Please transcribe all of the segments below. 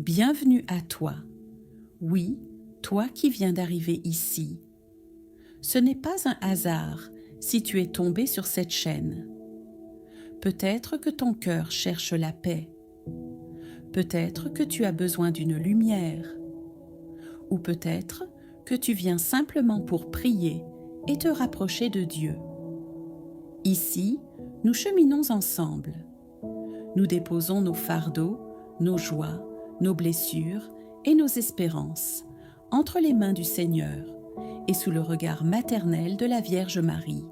Bienvenue à toi. Oui, toi qui viens d'arriver ici. Ce n'est pas un hasard si tu es tombé sur cette chaîne. Peut-être que ton cœur cherche la paix. Peut-être que tu as besoin d'une lumière. Ou peut-être que tu viens simplement pour prier et te rapprocher de Dieu. Ici, nous cheminons ensemble. Nous déposons nos fardeaux, nos joies, nos blessures et nos espérances entre les mains du Seigneur et sous le regard maternel de la Vierge Marie.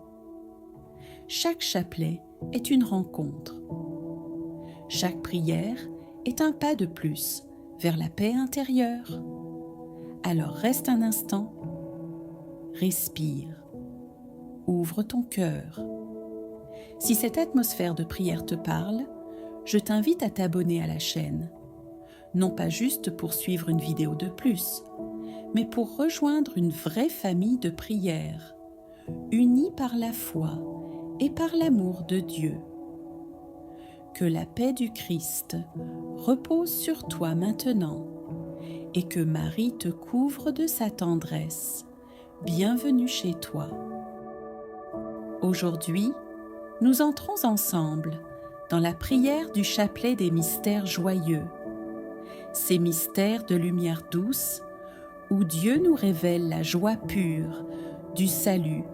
Chaque chapelet est une rencontre. Chaque prière est un pas de plus vers la paix intérieure. Alors reste un instant, respire, ouvre ton cœur. Si cette atmosphère de prière te parle, je t'invite à t'abonner à la chaîne. Non pas juste pour suivre une vidéo de plus, mais pour rejoindre une vraie famille de prière, unie par la foi et par l'amour de Dieu. Que la paix du Christ repose sur toi maintenant et que Marie te couvre de sa tendresse. Bienvenue chez toi. Aujourd'hui, nous entrons ensemble dans la prière du chapelet des mystères joyeux. Ces mystères de lumière douce où Dieu nous révèle la joie pure du salut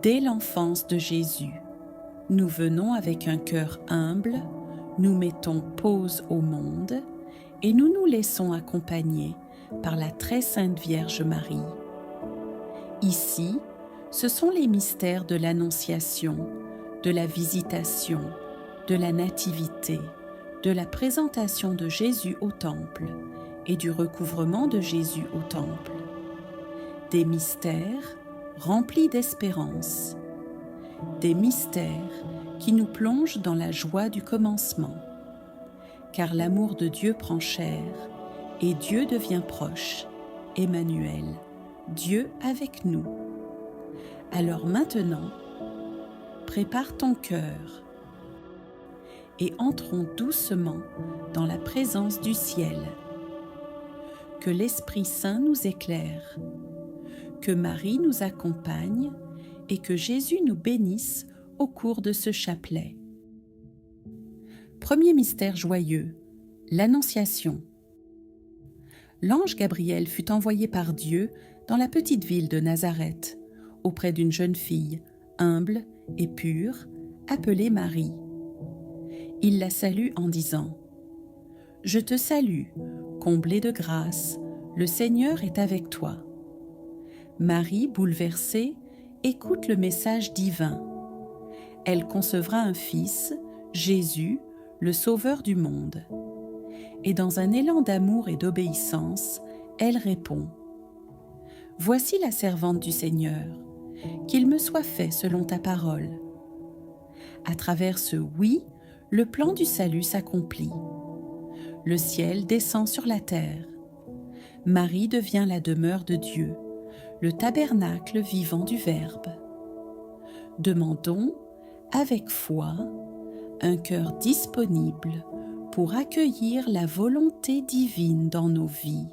dès l'enfance de Jésus. Nous venons avec un cœur humble, nous mettons pause au monde et nous nous laissons accompagner par la très sainte Vierge Marie. Ici, ce sont les mystères de l'Annonciation, de la Visitation, de la Nativité, de la présentation de Jésus au Temple et du recouvrement de Jésus au Temple. Des mystères remplis d'espérance. Des mystères qui nous plongent dans la joie du commencement. Car l'amour de Dieu prend chair et Dieu devient proche. Emmanuel, Dieu avec nous. Alors maintenant, prépare ton cœur et entrons doucement dans la présence du ciel. Que l'Esprit Saint nous éclaire, que Marie nous accompagne et que Jésus nous bénisse au cours de ce chapelet. Premier mystère joyeux, l'Annonciation. L'ange Gabriel fut envoyé par Dieu dans la petite ville de Nazareth, auprès d'une jeune fille, humble et pure, appelée Marie. Il la salue en disant « Je te salue, comblée de grâce, le Seigneur est avec toi. » Marie, bouleversée, écoute le message divin. Elle concevra un fils, Jésus, le Sauveur du monde. Et dans un élan d'amour et d'obéissance, elle répond « Voici la servante du Seigneur, qu'il me soit fait selon ta parole. » À travers ce « oui », le plan du salut s'accomplit. Le ciel descend sur la terre. Marie devient la demeure de Dieu, le tabernacle vivant du Verbe. Demandons, avec foi, un cœur disponible pour accueillir la volonté divine dans nos vies.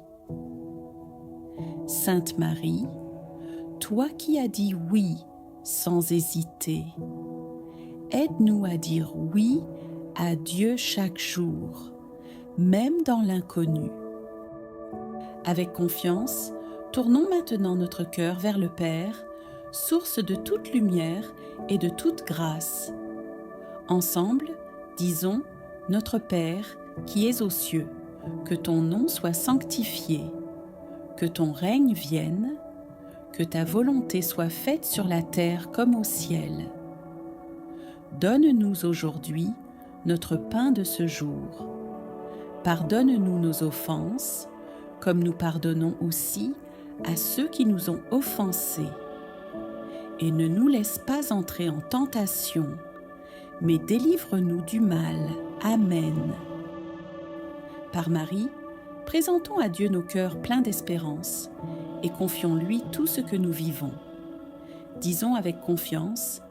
Sainte Marie, toi qui as dit oui sans hésiter, aide-nous à dire oui à Dieu chaque jour, même dans l'inconnu. Avec confiance, tournons maintenant notre cœur vers le Père, source de toute lumière et de toute grâce. Ensemble, disons « Notre Père qui es aux cieux, que ton nom soit sanctifié, que ton règne vienne, que ta volonté soit faite sur la terre comme au ciel. Donne-nous aujourd'hui notre pain de ce jour. Pardonne-nous nos offenses, comme nous pardonnons aussi à ceux qui nous ont offensés. Et ne nous laisse pas entrer en tentation, mais délivre-nous du mal. Amen. Par Marie, présentons à Dieu nos cœurs pleins d'espérance et confions-lui tout ce que nous vivons. Disons avec confiance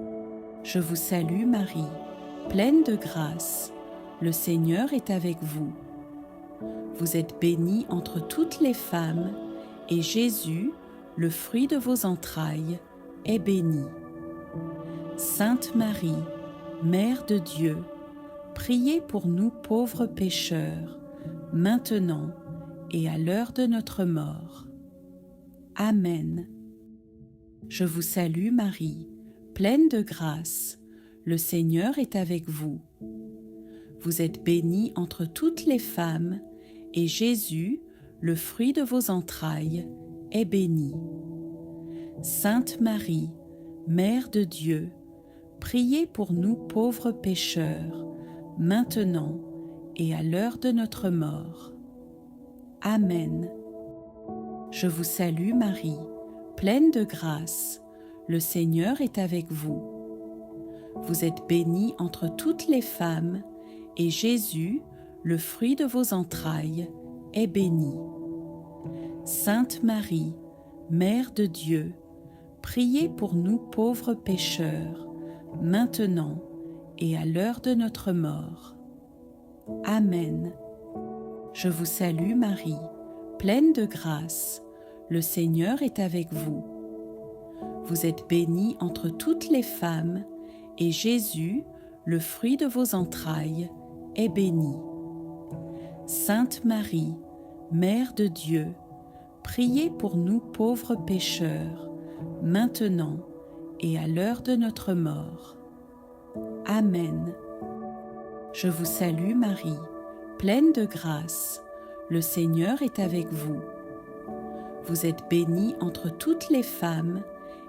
« Je vous salue Marie, pleine de grâce, le Seigneur est avec vous. Vous êtes bénie entre toutes les femmes, et Jésus, le fruit de vos entrailles, est béni. Sainte Marie, Mère de Dieu, priez pour nous pauvres pécheurs, maintenant et à l'heure de notre mort. Amen. Je vous salue Marie, pleine de grâce, le Seigneur est avec vous. Vous êtes bénie entre toutes les femmes, et Jésus, le fruit de vos entrailles, est béni. Sainte Marie, Mère de Dieu, priez pour nous pauvres pécheurs, maintenant et à l'heure de notre mort. Amen. Je vous salue Marie, pleine de grâce, le Seigneur est avec vous. Vous êtes bénie entre toutes les femmes, et Jésus, le fruit de vos entrailles, est béni. Sainte Marie, Mère de Dieu, priez pour nous pauvres pécheurs, maintenant et à l'heure de notre mort. Amen. Je vous salue Marie, pleine de grâce, le Seigneur est avec vous. Vous êtes bénie entre toutes les femmes, et Jésus, le fruit de vos entrailles, est béni. Sainte Marie, Mère de Dieu, priez pour nous pauvres pécheurs, maintenant et à l'heure de notre mort. Amen. Je vous salue Marie, pleine de grâce, le Seigneur est avec vous. Vous êtes bénie entre toutes les femmes,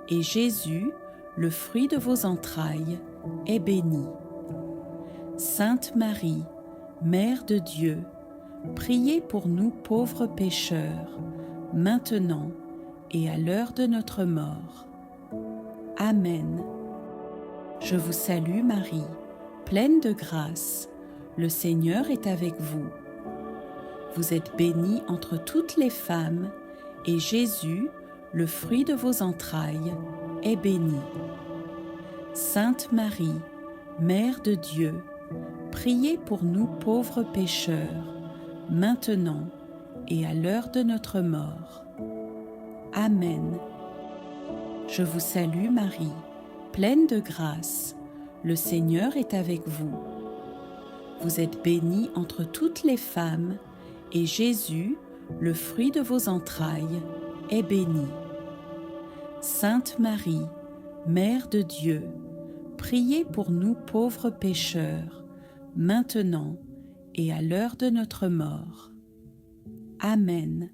et Jésus, le fruit de vos entrailles, est béni. Sainte Marie, Mère de Dieu, priez pour nous pauvres pécheurs, maintenant et à l'heure de notre mort. Amen. Je vous salue Marie, pleine de grâce, le Seigneur est avec vous. Vous êtes bénie entre toutes les femmes, et Jésus, le fruit de vos entrailles, est béni. Sainte Marie, Mère de Dieu, priez pour nous pauvres pécheurs, maintenant et à l'heure de notre mort. Amen. Je vous salue Marie, pleine de grâce, le Seigneur est avec vous. Vous êtes bénie entre toutes les femmes, et Jésus, le fruit de vos entrailles, est béni. Sainte Marie, Mère de Dieu, priez pour nous pauvres pécheurs, maintenant et à l'heure de notre mort. Amen.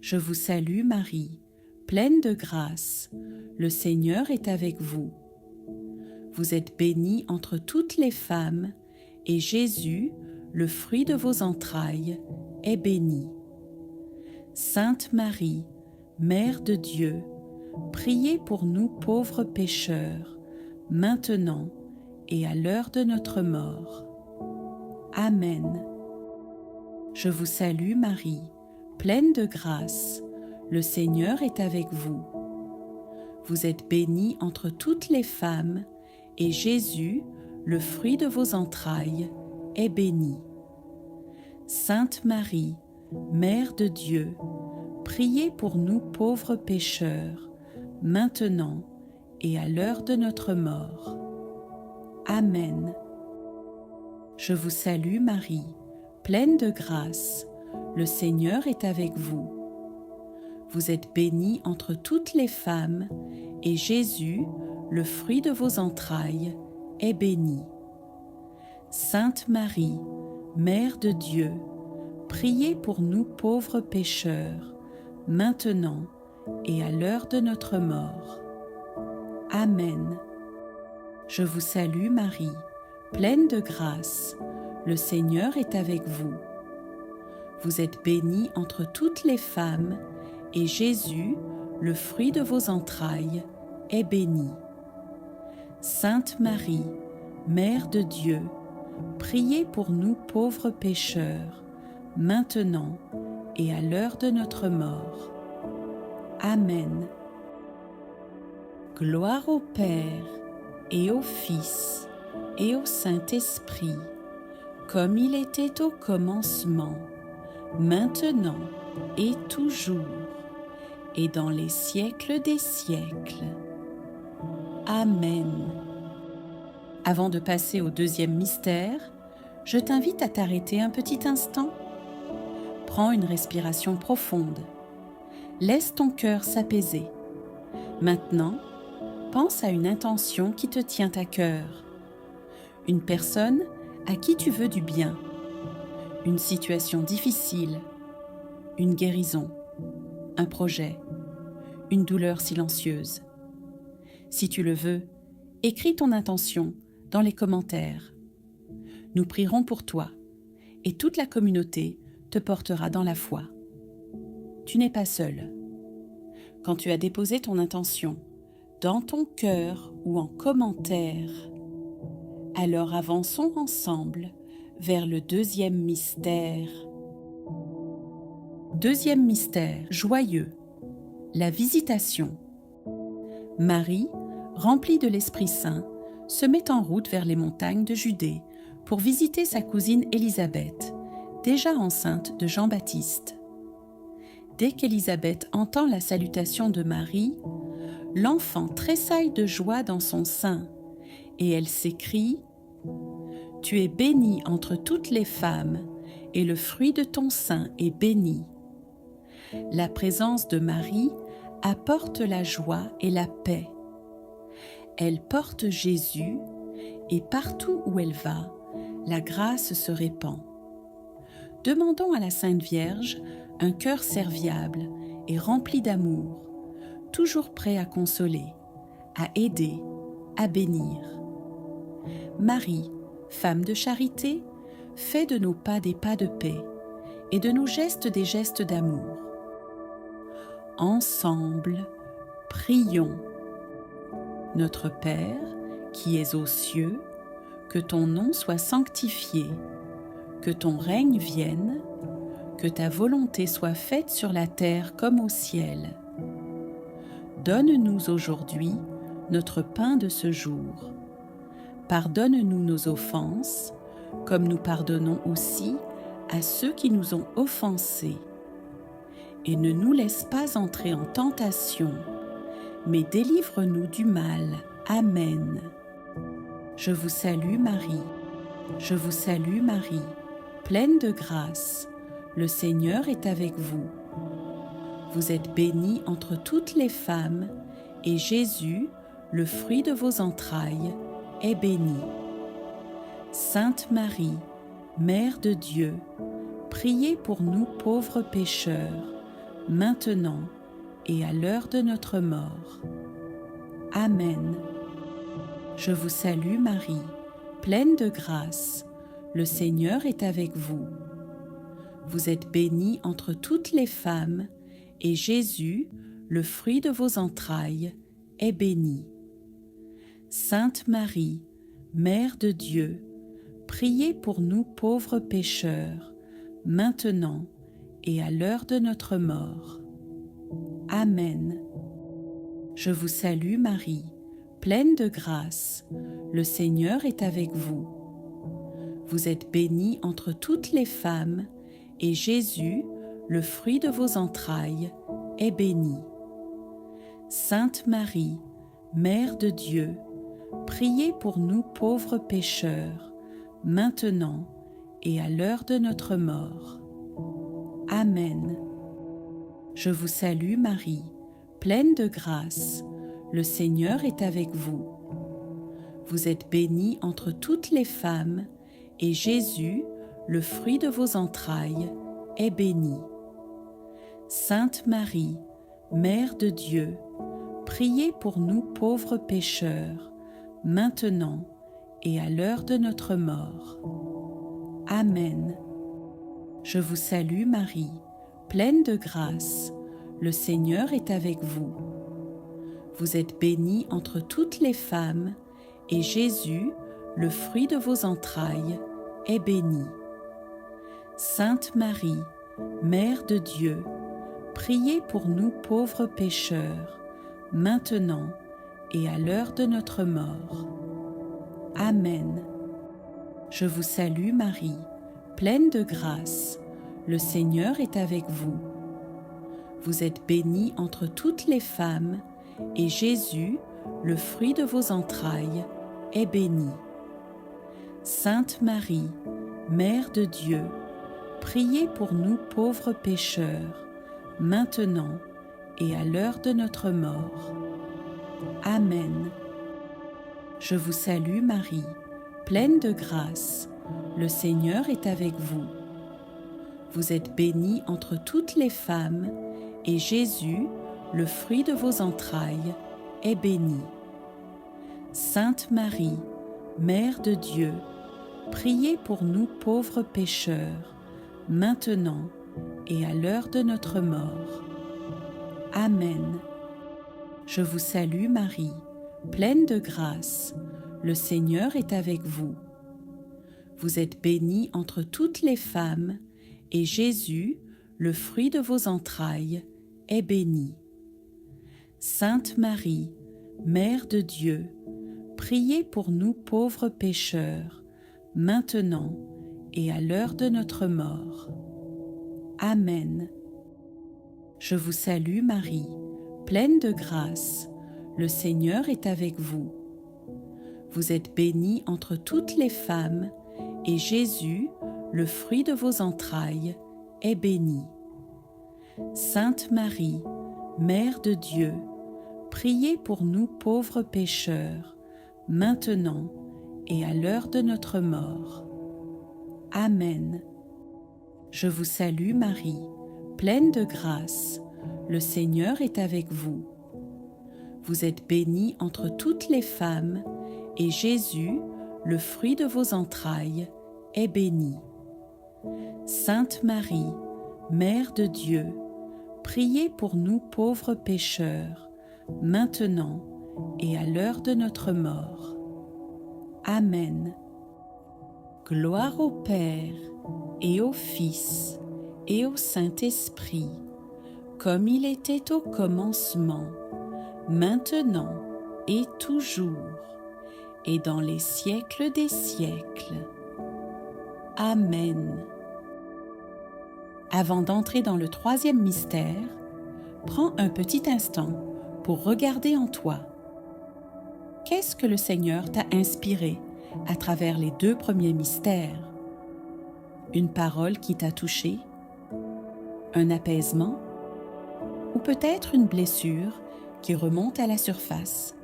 Je vous salue Marie, pleine de grâce, le Seigneur est avec vous. Vous êtes bénie entre toutes les femmes, et Jésus, le fruit de vos entrailles, est béni. Sainte Marie, Mère de Dieu, priez pour nous pauvres pécheurs, maintenant et à l'heure de notre mort. Amen. Je vous salue Marie, pleine de grâce, le Seigneur est avec vous. Vous êtes bénie entre toutes les femmes, et Jésus, le fruit de vos entrailles, est béni. Sainte Marie, Mère de Dieu, priez pour nous pauvres pécheurs, maintenant et à l'heure de notre mort. Amen. Je vous salue Marie, pleine de grâce, le Seigneur est avec vous. Vous êtes bénie entre toutes les femmes, et Jésus, le fruit de vos entrailles, est béni. Sainte Marie, Mère de Dieu, priez pour nous pauvres pécheurs, maintenant et à l'heure de notre mort. Amen. Je vous salue Marie, pleine de grâce, le Seigneur est avec vous. Vous êtes bénie entre toutes les femmes, et Jésus, le fruit de vos entrailles, est béni. Sainte Marie, Mère de Dieu, priez pour nous pauvres pécheurs, maintenant et à l'heure de notre mort. Amen. Gloire au Père, et au Fils, et au Saint-Esprit, comme il était au commencement, maintenant et toujours, et dans les siècles des siècles. Amen. Avant de passer au deuxième mystère, je t'invite à t'arrêter un petit instant. Prends une respiration profonde. Laisse ton cœur s'apaiser. Maintenant, pense à une intention qui te tient à cœur. Une personne à qui tu veux du bien. Une situation difficile. Une guérison. Un projet. Une douleur silencieuse. Si tu le veux, écris ton intention dans les commentaires. Nous prierons pour toi et toute la communauté te portera dans la foi. Tu n'es pas seul. Quand tu as déposé ton intention dans ton cœur ou en commentaire, alors avançons ensemble vers le deuxième mystère. Deuxième mystère joyeux, la visitation. Marie, remplie de l'Esprit Saint, se met en route vers les montagnes de Judée pour visiter sa cousine Élisabeth, déjà enceinte de Jean-Baptiste. Dès qu'Élisabeth entend la salutation de Marie, l'enfant tressaille de joie dans son sein et elle s'écrie « Tu es bénie entre toutes les femmes et le fruit de ton sein est béni. » La présence de Marie apporte la joie et la paix. Elle porte Jésus et partout où elle va, la grâce se répand. Demandons à la Sainte Vierge un cœur serviable et rempli d'amour, toujours prêt à consoler, à aider, à bénir. Marie, femme de charité, fais de nos pas des pas de paix et de nos gestes des gestes d'amour. Ensemble, prions. Notre Père, qui es aux cieux, que ton nom soit sanctifié, que ton règne vienne, que ta volonté soit faite sur la terre comme au ciel. Donne-nous aujourd'hui notre pain de ce jour. Pardonne-nous nos offenses, comme nous pardonnons aussi à ceux qui nous ont offensés. Et ne nous laisse pas entrer en tentation, mais délivre-nous du mal. Amen. Je vous salue Marie, je vous salue Marie, pleine de grâce, le Seigneur est avec vous. Vous êtes bénie entre toutes les femmes, et Jésus, le fruit de vos entrailles, est béni. Sainte Marie, Mère de Dieu, priez pour nous pauvres pécheurs, maintenant et à l'heure de notre mort. Amen. Je vous salue Marie, pleine de grâce, le Seigneur est avec vous. Vous êtes bénie entre toutes les femmes, et Jésus, le fruit de vos entrailles, est béni. Sainte Marie, Mère de Dieu, priez pour nous pauvres pécheurs, maintenant et à l'heure de notre mort. Amen. Je vous salue Marie, pleine de grâce, le Seigneur est avec vous. Vous êtes bénie entre toutes les femmes, et Jésus, le fruit de vos entrailles, est béni. Sainte Marie, Mère de Dieu, priez pour nous pauvres pécheurs, maintenant et à l'heure de notre mort. Amen. Je vous salue Marie, pleine de grâce, le Seigneur est avec vous. Vous êtes bénie entre toutes les femmes, et Jésus, le fruit de vos entrailles, est béni. Sainte Marie, Mère de Dieu, priez pour nous pauvres pécheurs, maintenant et à l'heure de notre mort. Amen. Je vous salue Marie, pleine de grâce, le Seigneur est avec vous. Vous êtes bénie entre toutes les femmes, et Jésus, le fruit de vos entrailles, est béni. Sainte Marie, Mère de Dieu, priez pour nous pauvres pécheurs, maintenant et à l'heure de notre mort. Amen. Je vous salue Marie, pleine de grâce, le Seigneur est avec vous. Vous êtes bénie entre toutes les femmes, et Jésus, le fruit de vos entrailles, est béni. Sainte Marie, Mère de Dieu, priez pour nous pauvres pécheurs, maintenant et à l'heure de notre mort. Amen. Je vous salue Marie, pleine de grâce, le Seigneur est avec vous. Vous êtes bénie entre toutes les femmes, et Jésus, le fruit de vos entrailles, est béni. Sainte Marie, Mère de Dieu, priez pour nous pauvres pécheurs, maintenant et à l'heure de notre mort. Amen. Je vous salue Marie, pleine de grâce, le Seigneur est avec vous. Vous êtes bénie entre toutes les femmes, et Jésus, le fruit de vos entrailles, est béni. Sainte Marie, Mère de Dieu, priez pour nous pauvres pécheurs, maintenant et à l'heure de notre mort. Amen. Je vous salue Marie, pleine de grâce, le Seigneur est avec vous. Vous êtes bénie entre toutes les femmes, et Jésus, le fruit de vos entrailles, est béni. Sainte Marie, Mère de Dieu, priez pour nous pauvres pécheurs, maintenant et à l'heure de notre mort. Amen. Je vous salue Marie, pleine de grâce, le Seigneur est avec vous. Vous êtes bénie entre toutes les femmes, et Jésus, le fruit de vos entrailles, est béni. Sainte Marie, Mère de Dieu, priez pour nous pauvres pécheurs, maintenant et à l'heure de notre mort. Amen. Gloire au Père, et au Fils, et au Saint-Esprit, comme il était au commencement, maintenant et toujours, et dans les siècles des siècles. Amen. Avant d'entrer dans le troisième mystère, prends un petit instant pour regarder en toi. Qu'est-ce que le Seigneur t'a inspiré à travers les 2 premiers mystères? Une parole qui t'a touché? Un apaisement? Ou peut-être une blessure qui remonte à la surface?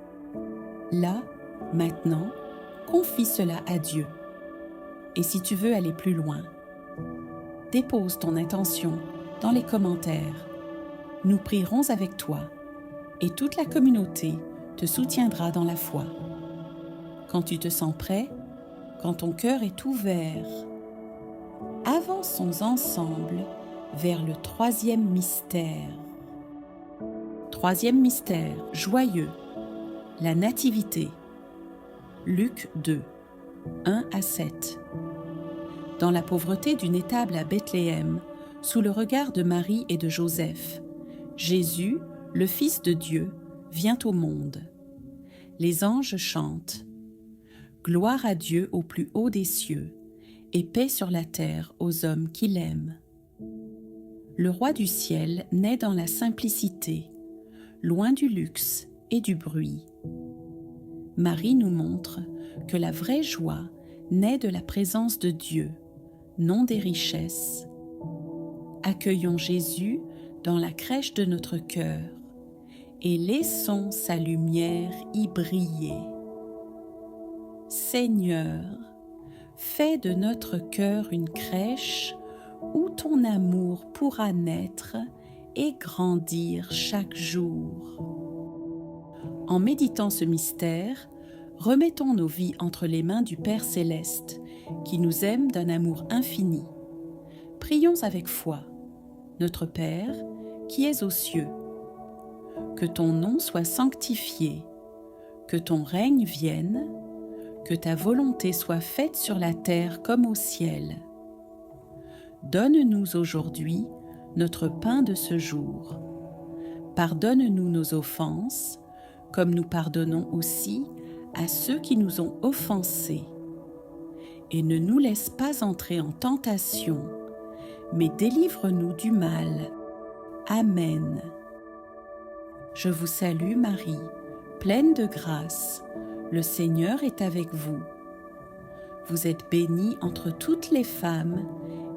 Là, maintenant, confie cela à Dieu. Et si tu veux aller plus loin, dépose ton intention dans les commentaires. Nous prierons avec toi et toute la communauté te soutiendra dans la foi. Quand tu te sens prêt, quand ton cœur est ouvert, avançons ensemble vers le troisième mystère. Troisième mystère joyeux, la Nativité. Luc 2, 1 à 7. Dans la pauvreté d'une étable à Bethléem, sous le regard de Marie et de Joseph, Jésus, le Fils de Dieu, vient au monde. Les anges chantent « Gloire à Dieu au plus haut des cieux, et paix sur la terre aux hommes qui l'aiment. » Le roi du ciel naît dans la simplicité, loin du luxe et du bruit. Marie nous montre que la vraie joie naît de la présence de Dieu, non des richesses. Accueillons Jésus dans la crèche de notre cœur et laissons sa lumière y briller. Seigneur, fais de notre cœur une crèche où ton amour pourra naître et grandir chaque jour. En méditant ce mystère, remettons nos vies entre les mains du Père Céleste, qui nous aime d'un amour infini. Prions avec foi. Notre Père, qui es aux cieux, que ton nom soit sanctifié, que ton règne vienne, que ta volonté soit faite sur la terre comme au ciel. Donne-nous aujourd'hui notre pain de ce jour. Pardonne-nous nos offenses, comme nous pardonnons aussi à ceux qui nous ont offensés. et ne nous laisse pas entrer en tentation, mais délivre-nous du mal. Amen. Je vous salue Marie, pleine de grâce, le Seigneur est avec vous. Vous êtes bénie entre toutes les femmes,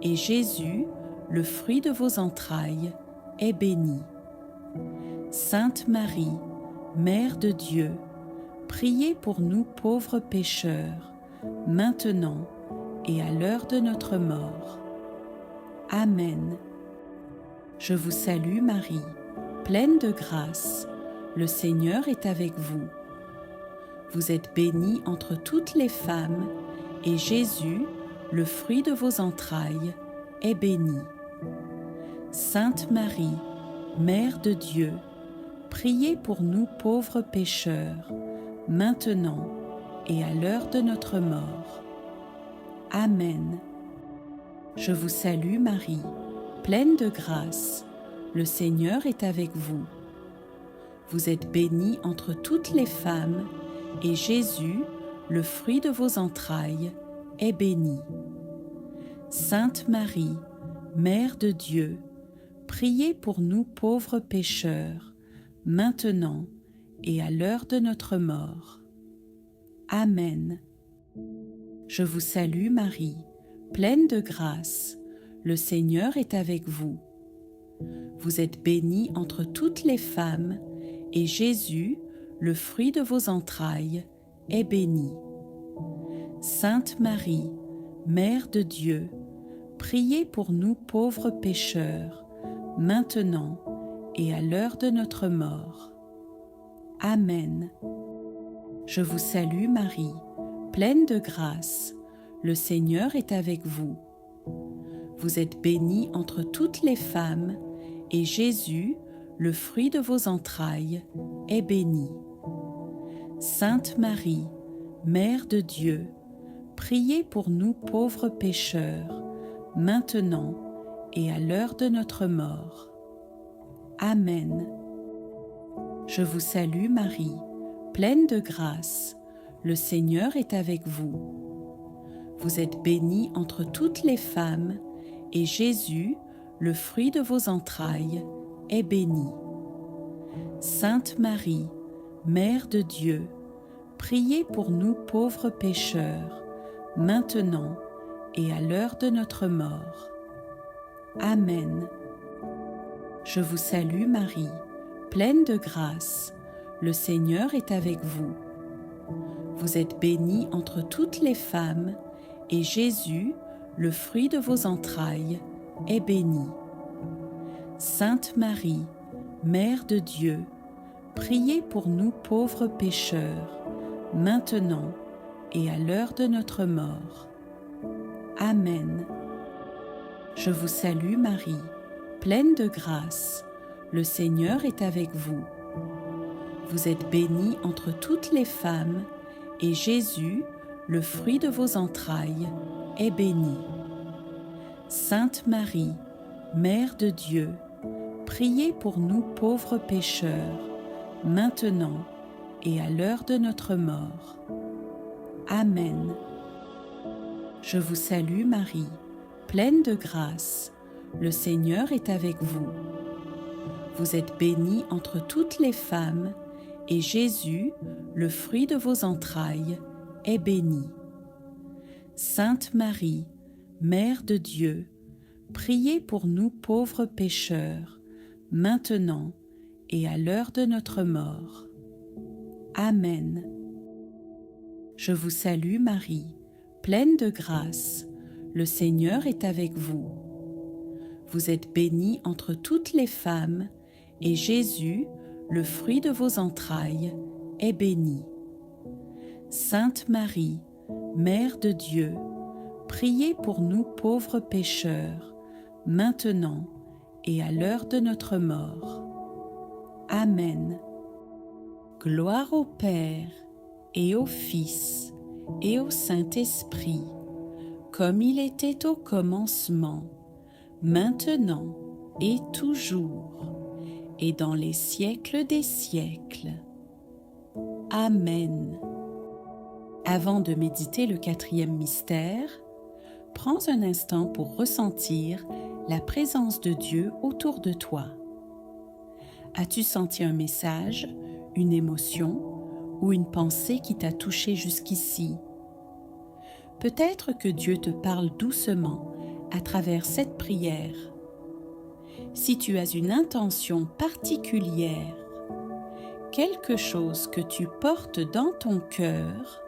et Jésus, le fruit de vos entrailles, est béni. Sainte Marie, Mère de Dieu, priez pour nous pauvres pécheurs, maintenant et à l'heure de notre mort. Amen. Je vous salue Marie, pleine de grâce, le Seigneur est avec vous. Vous êtes bénie entre toutes les femmes, et Jésus, le fruit de vos entrailles, est béni. Sainte Marie, Mère de Dieu, priez pour nous pauvres pécheurs, maintenant et à l'heure de notre mort. Amen. Je vous salue Marie, pleine de grâce, le Seigneur est avec vous. Vous êtes bénie entre toutes les femmes, et Jésus, le fruit de vos entrailles, est béni. Sainte Marie, Mère de Dieu, priez pour nous pauvres pécheurs, maintenant et à l'heure de notre mort. Amen. Je vous salue Marie, pleine de grâce, le Seigneur est avec vous. Vous êtes bénie entre toutes les femmes, et Jésus, le fruit de vos entrailles, est béni. Sainte Marie, Mère de Dieu, priez pour nous pauvres pécheurs, maintenant et à l'heure de notre mort. Amen. Je vous salue Marie, pleine de grâce, le Seigneur est avec vous. Vous êtes bénie entre toutes les femmes, et Jésus, le fruit de vos entrailles, est béni. Sainte Marie, Mère de Dieu, priez pour nous pauvres pécheurs, maintenant et à l'heure de notre mort. Amen. Je vous salue Marie, pleine de grâce, le Seigneur est avec vous. Vous êtes bénie entre toutes les femmes, et Jésus, le fruit de vos entrailles, est béni. Sainte Marie, Mère de Dieu, priez pour nous pauvres pécheurs, maintenant et à l'heure de notre mort. Amen. Je vous salue Marie, pleine de grâce, le Seigneur est avec vous. Vous êtes bénie entre toutes les femmes, et Jésus, le fruit de vos entrailles, est béni. Sainte Marie, Mère de Dieu, priez pour nous pauvres pécheurs, maintenant et à l'heure de notre mort. Amen. Je vous salue Marie, pleine de grâce, le Seigneur est avec vous. Vous êtes bénie entre toutes les femmes, et Jésus, le fruit de vos entrailles, est béni. Sainte Marie, Mère de Dieu, priez pour nous pauvres pécheurs, maintenant et à l'heure de notre mort. Amen. Je vous salue Marie, pleine de grâce, le Seigneur est avec vous. Vous êtes bénie entre toutes les femmes, et Jésus, le fruit de vos entrailles, est béni. Sainte Marie, Mère de Dieu, priez pour nous pauvres pécheurs, maintenant et à l'heure de notre mort. Amen. Je vous salue Marie, pleine de grâce, le Seigneur est avec vous. Vous êtes bénie entre toutes les femmes, et Jésus, le fruit de vos entrailles, est béni. Sainte Marie, Mère de Dieu, priez pour nous pauvres pécheurs, maintenant et à l'heure de notre mort. Amen. Gloire au Père, et au Fils, et au Saint-Esprit, comme il était au commencement, maintenant et toujours, et dans les siècles des siècles. Amen. Avant de méditer le 4e mystère, prends un instant pour ressentir la présence de Dieu autour de toi. As-tu senti un message, une émotion ou une pensée qui t'a touché jusqu'ici? Peut-être que Dieu te parle doucement à travers cette prière. Si tu as une intention particulière, quelque chose que tu portes dans ton cœur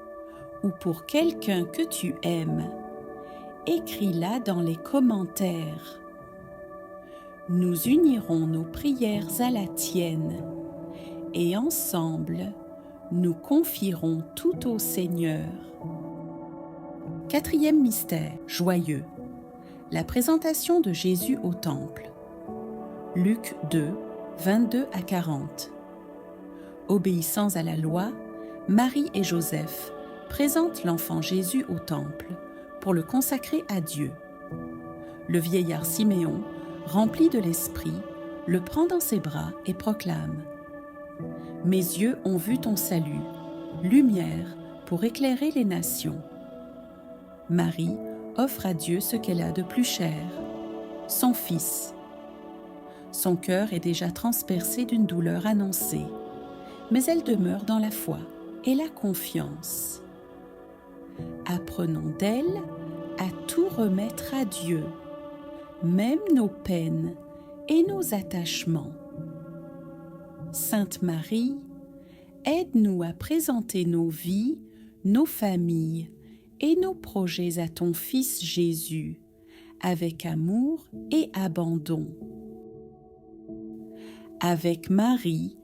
ou pour quelqu'un que tu aimes, écris-la dans les commentaires. Nous unirons nos prières à la tienne et ensemble, nous confierons tout au Seigneur. 4e mystère, joyeux. La présentation de Jésus au temple. Luc 2, 22 à 40. Obéissant à la loi, Marie et Joseph présentent l'enfant Jésus au temple pour le consacrer à Dieu. Le vieillard Siméon, rempli de l'Esprit, le prend dans ses bras et proclame : « Mes yeux ont vu ton salut, lumière pour éclairer les nations. » Marie offre à Dieu ce qu'elle a de plus cher, son Fils. Son cœur est déjà transpercé d'une douleur annoncée, mais elle demeure dans la foi et la confiance. Apprenons d'elle à tout remettre à Dieu, même nos peines et nos attachements. Sainte Marie, aide-nous à présenter nos vies, nos familles et nos projets à ton Fils Jésus, avec amour et abandon. Avec Marie,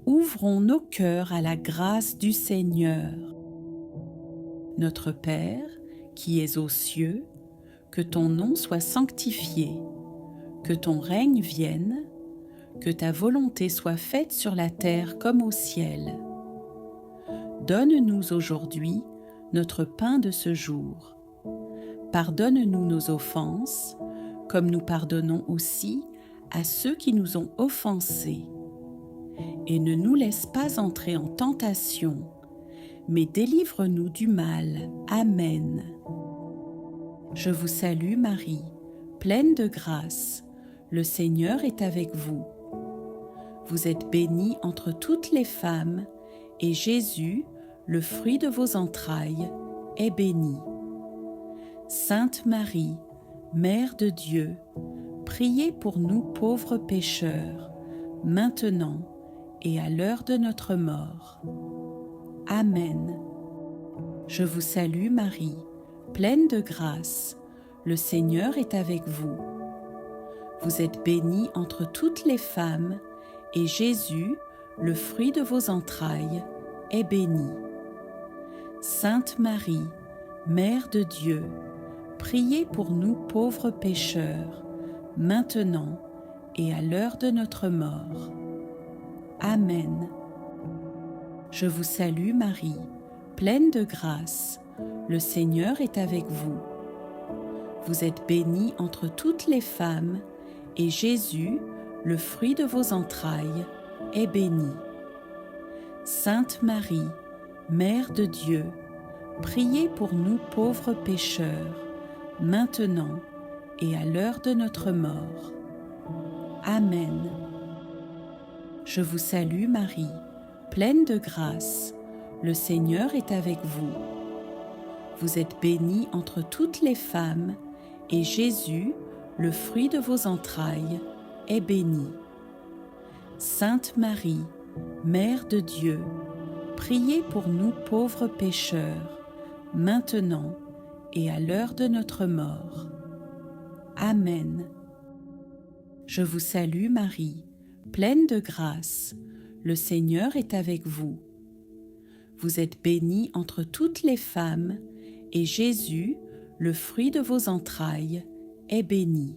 ouvrons nos cœurs à la grâce du Seigneur. Notre Père, qui es aux cieux, que ton nom soit sanctifié, que ton règne vienne, que ta volonté soit faite sur la terre comme au ciel. Donne-nous aujourd'hui notre pain de ce jour. Pardonne-nous nos offenses, comme nous pardonnons aussi à ceux qui nous ont offensés. Et ne nous laisse pas entrer en tentation, mais délivre-nous du mal. Amen. Je vous salue Marie, pleine de grâce, le Seigneur est avec vous. Vous êtes bénie entre toutes les femmes, et Jésus, le fruit de vos entrailles, est béni. Sainte Marie, Mère de Dieu, priez pour nous pauvres pécheurs, maintenant et à l'heure de notre mort. Amen. Je vous salue Marie, pleine de grâce, le Seigneur est avec vous. Vous êtes bénie entre toutes les femmes, et Jésus, le fruit de vos entrailles, est béni. Sainte Marie, Mère de Dieu, priez pour nous pauvres pécheurs, maintenant et à l'heure de notre mort. Amen. Je vous salue Marie, pleine de grâce, le Seigneur est avec vous. Vous êtes bénie entre toutes les femmes, et Jésus, le fruit de vos entrailles, est béni. Sainte Marie, Mère de Dieu, priez pour nous pauvres pécheurs, maintenant et à l'heure de notre mort. Amen. Je vous salue Marie, pleine de grâce, le Seigneur est avec vous. Vous êtes bénie entre toutes les femmes, et Jésus, le fruit de vos entrailles, est béni. Sainte Marie, Mère de Dieu, priez pour nous pauvres pécheurs, maintenant et à l'heure de notre mort. Amen. Je vous salue Marie, pleine de grâce, le Seigneur est avec vous. Vous êtes bénie entre toutes les femmes, et Jésus, le fruit de vos entrailles, est béni.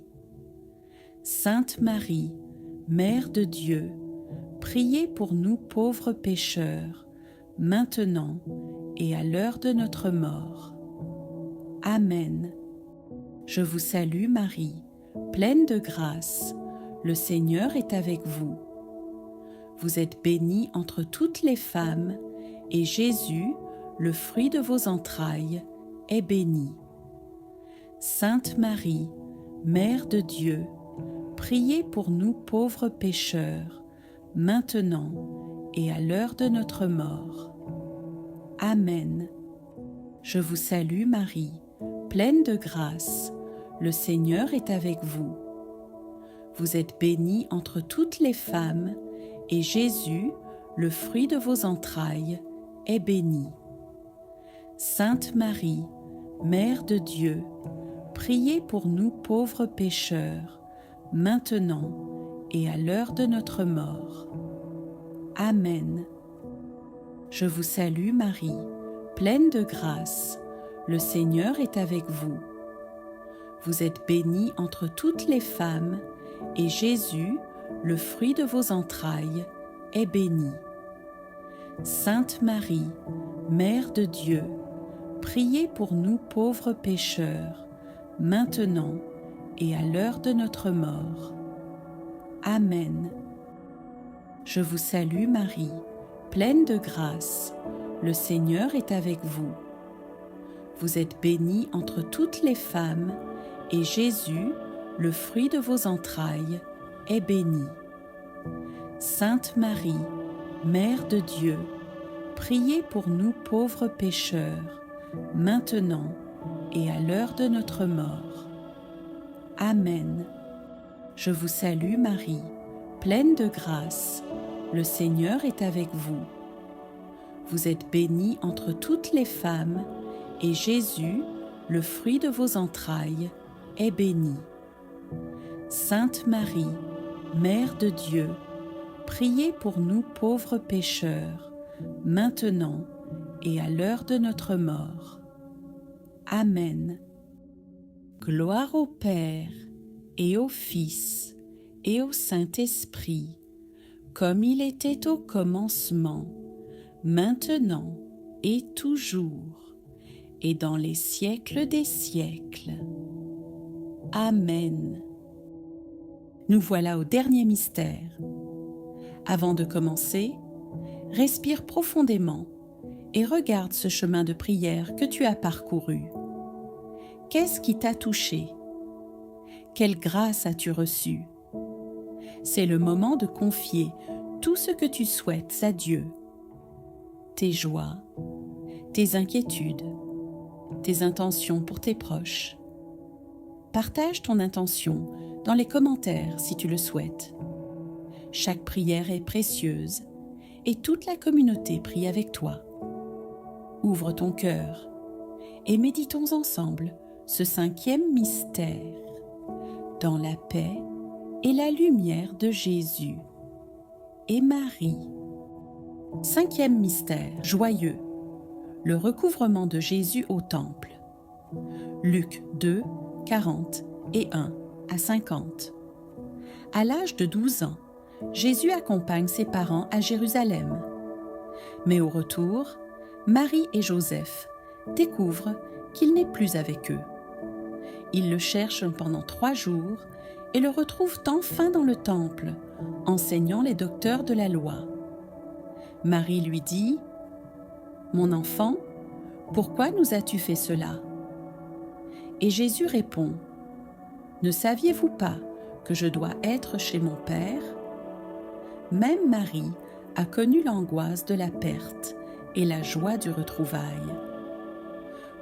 Sainte Marie, Mère de Dieu, priez pour nous pauvres pécheurs, maintenant et à l'heure de notre mort. Amen. Je vous salue Marie, pleine de grâce, le Seigneur est avec vous. Vous êtes bénie entre toutes les femmes, et Jésus, le fruit de vos entrailles, est béni. Sainte Marie, Mère de Dieu, priez pour nous pauvres pécheurs, maintenant et à l'heure de notre mort. Amen. Je vous salue Marie, pleine de grâce, le Seigneur est avec vous. Vous êtes bénie entre toutes les femmes, et Jésus, le fruit de vos entrailles, est béni. Sainte Marie, Mère de Dieu, priez pour nous pauvres pécheurs, maintenant et à l'heure de notre mort. Amen. Je vous salue Marie, pleine de grâce, le Seigneur est avec vous. Vous êtes bénie entre toutes les femmes, et Jésus, le fruit de vos entrailles, est béni. Sainte Marie, Mère de Dieu, priez pour nous pauvres pécheurs, maintenant et à l'heure de notre mort. Amen. Je vous salue Marie, pleine de grâce, le Seigneur est avec vous. Vous êtes bénie entre toutes les femmes, et Jésus, le fruit de vos entrailles, est béni. Sainte Marie, Mère de Dieu, priez pour nous pauvres pécheurs, maintenant et à l'heure de notre mort. Amen. Je vous salue Marie, pleine de grâce, le Seigneur est avec vous. Vous êtes bénie entre toutes les femmes, et Jésus, le fruit de vos entrailles, est béni. Sainte Marie, Mère de Dieu, priez pour nous pauvres pécheurs, maintenant et à l'heure de notre mort. Amen. Gloire au Père, et au Fils, et au Saint-Esprit, comme il était au commencement, maintenant et toujours, et dans les siècles des siècles. Amen. Nous voilà au dernier mystère. Avant de commencer, respire profondément et regarde ce chemin de prière que tu as parcouru. Qu'est-ce qui t'a touché? Quelle grâce as-tu reçue? C'est le moment de confier tout ce que tu souhaites à Dieu. Tes joies, tes inquiétudes, tes intentions pour tes proches. Partage ton intention dans les commentaires si tu le souhaites. Chaque prière est précieuse et toute la communauté prie avec toi. Ouvre ton cœur et méditons ensemble ce 5e mystère, dans la paix et la lumière de Jésus et Marie. 5e mystère joyeux, le recouvrement de Jésus au temple. Luc 2, 40 et 1 à 50. À l'âge de 12 ans, Jésus accompagne ses parents à Jérusalem. Mais au retour, Marie et Joseph découvrent qu'il n'est plus avec eux. Ils le cherchent pendant 3 jours et le retrouvent enfin dans le temple, enseignant les docteurs de la loi. Marie lui dit : « Mon enfant, pourquoi nous as-tu fait cela ? » Et Jésus répond : « Ne saviez-vous pas que je dois être chez mon Père ? » Même Marie a connu l'angoisse de la perte et la joie du retrouvail.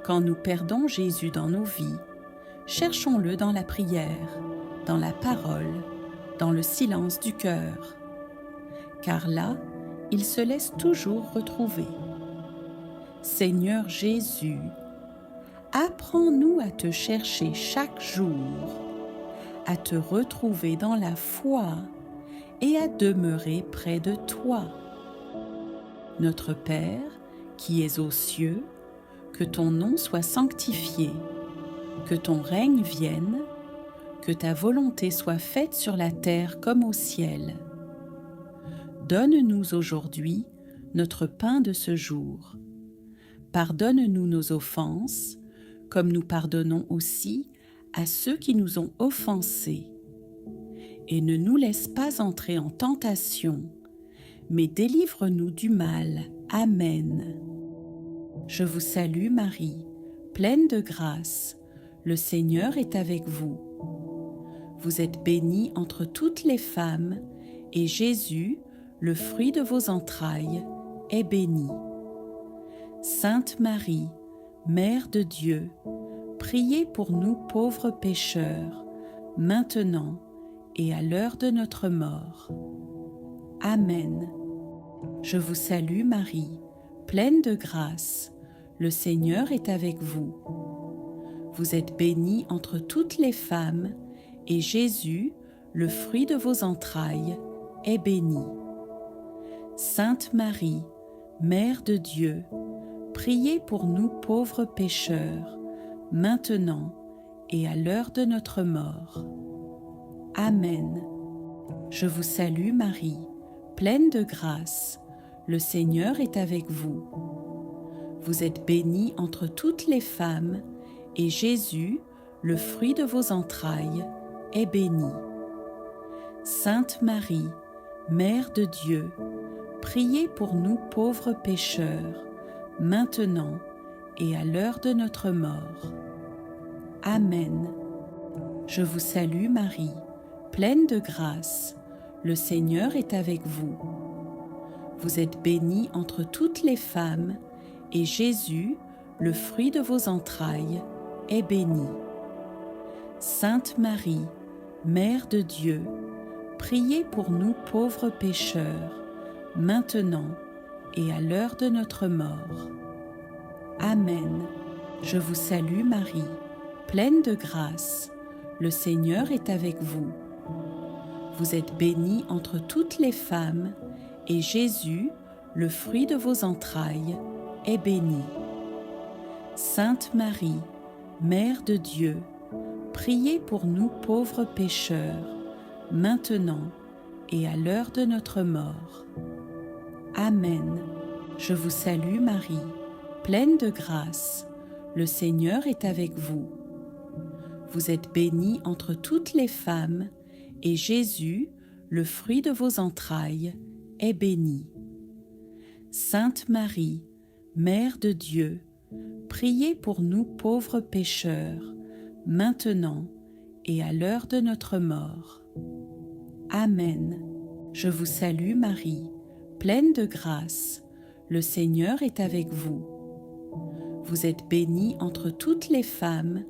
Quand nous perdons Jésus dans nos vies, cherchons-le dans la prière, dans la parole, dans le silence du cœur. Car là, il se laisse toujours retrouver. Seigneur Jésus, apprends-nous à te chercher chaque jour, à te retrouver dans la foi et à demeurer près de toi. Notre Père, qui es aux cieux, que ton nom soit sanctifié, que ton règne vienne, que ta volonté soit faite sur la terre comme au ciel. Donne-nous aujourd'hui notre pain de ce jour. Pardonne-nous nos offenses, comme nous pardonnons aussi à ceux qui nous ont offensés. Et ne nous laisse pas entrer en tentation, mais délivre-nous du mal. Amen. Je vous salue Marie, pleine de grâce, le Seigneur est avec vous. Vous êtes bénie entre toutes les femmes, et Jésus, le fruit de vos entrailles, est béni. Sainte Marie, Mère de Dieu, priez pour nous pauvres pécheurs, maintenant et à l'heure de notre mort. Amen. Je vous salue Marie, pleine de grâce, le Seigneur est avec vous. Vous êtes bénie entre toutes les femmes, et Jésus, le fruit de vos entrailles, est béni. Sainte Marie, Mère de Dieu, priez pour nous pauvres pécheurs, maintenant et à l'heure de notre mort. Amen. Je vous salue Marie, pleine de grâce, le Seigneur est avec vous. Vous êtes bénie entre toutes les femmes, et Jésus, le fruit de vos entrailles, est béni. Sainte Marie, Mère de Dieu, priez pour nous pauvres pécheurs, maintenant et à l'heure de notre mort. Amen. Je vous salue Marie, pleine de grâce, le Seigneur est avec vous. Vous êtes bénie entre toutes les femmes, et Jésus, le fruit de vos entrailles, est béni. Sainte Marie, Mère de Dieu, priez pour nous pauvres pécheurs, maintenant et à l'heure de notre mort. Amen. Je vous salue Marie, pleine de grâce, le Seigneur est avec vous. Vous êtes bénie entre toutes les femmes, et Jésus, le fruit de vos entrailles, est béni. Sainte Marie, Mère de Dieu, priez pour nous pauvres pécheurs, maintenant et à l'heure de notre mort. Amen. Je vous salue Marie, pleine de grâce, le Seigneur est avec vous. Vous êtes bénie entre toutes les femmes, et Jésus, le fruit de vos entrailles, est béni. Sainte Marie, Mère de Dieu, priez pour nous pauvres pécheurs, maintenant et à l'heure de notre mort. Amen. Je vous salue Marie, pleine de grâce, le Seigneur est avec vous. Vous êtes bénie entre toutes les femmes,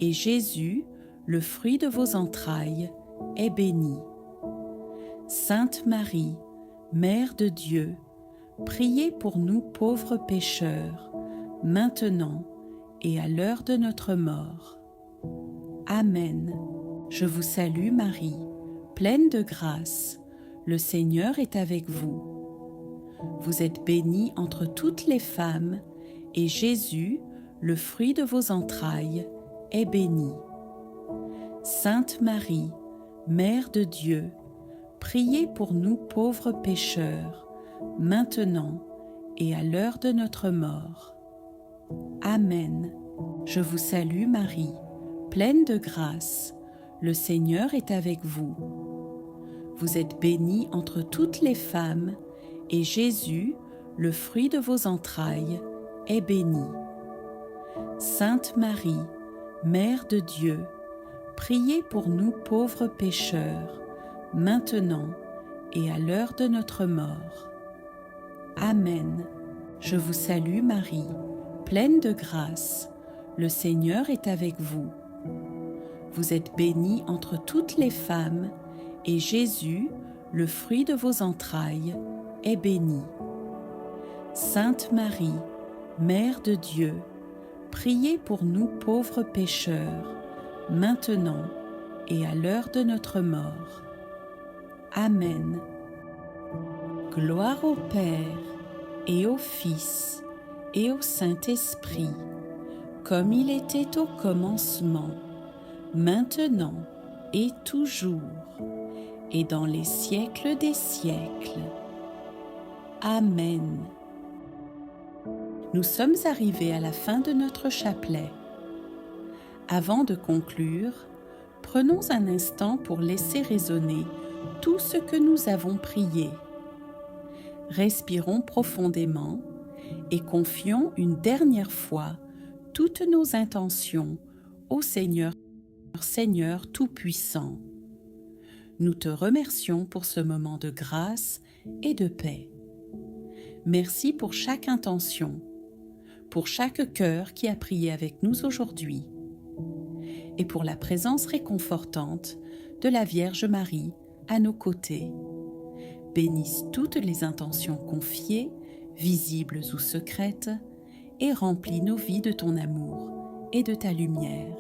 et Jésus, le fruit de vos entrailles, est béni. Sainte Marie, Mère de Dieu, priez pour nous pauvres pécheurs, maintenant et à l'heure de notre mort. Amen. Je vous salue Marie, pleine de grâce, le Seigneur est avec vous. Vous êtes bénie entre toutes les femmes, et Jésus, le fruit de vos entrailles, est béni. Sainte Marie, Mère de Dieu, priez pour nous pauvres pécheurs, maintenant et à l'heure de notre mort. Amen. Je vous salue Marie, pleine de grâce, le Seigneur est avec vous. Vous êtes bénie entre toutes les femmes, et Jésus, le fruit de vos entrailles, est béni. Sainte Marie, Mère de Dieu, priez pour nous pauvres pécheurs, maintenant et à l'heure de notre mort. Amen. Je vous salue Marie, pleine de grâce, le Seigneur est avec vous. Vous êtes bénie entre toutes les femmes, et Jésus, le fruit de vos entrailles, est béni. Sainte Marie, Mère de Dieu, priez pour nous pauvres pécheurs, maintenant et à l'heure de notre mort. Amen. Gloire au Père, et au Fils, et au Saint-Esprit, comme il était au commencement, maintenant et toujours, et dans les siècles des siècles. Amen. Nous sommes arrivés à la fin de notre chapelet. Avant de conclure, prenons un instant pour laisser résonner tout ce que nous avons prié. Respirons profondément et confions une dernière fois toutes nos intentions au Seigneur, Seigneur Tout-Puissant. Nous te remercions pour ce moment de grâce et de paix. Merci pour chaque intention, pour chaque cœur qui a prié avec nous aujourd'hui, et pour la présence réconfortante de la Vierge Marie à nos côtés. Bénisse toutes les intentions confiées, visibles ou secrètes, et remplis nos vies de ton amour et de ta lumière.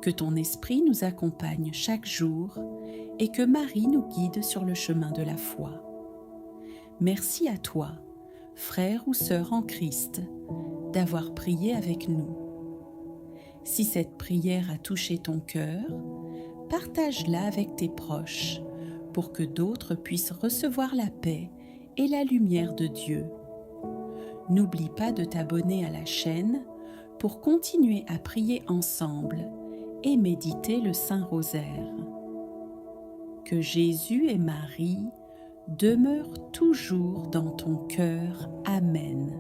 Que ton esprit nous accompagne chaque jour et que Marie nous guide sur le chemin de la foi. Merci à toi, frère ou sœur en Christ, d'avoir prié avec nous. Si cette prière a touché ton cœur, partage-la avec tes proches pour que d'autres puissent recevoir la paix et la lumière de Dieu. N'oublie pas de t'abonner à la chaîne pour continuer à prier ensemble et méditer le Saint-Rosaire. Que Jésus et Marie demeurent toujours dans ton cœur. Amen.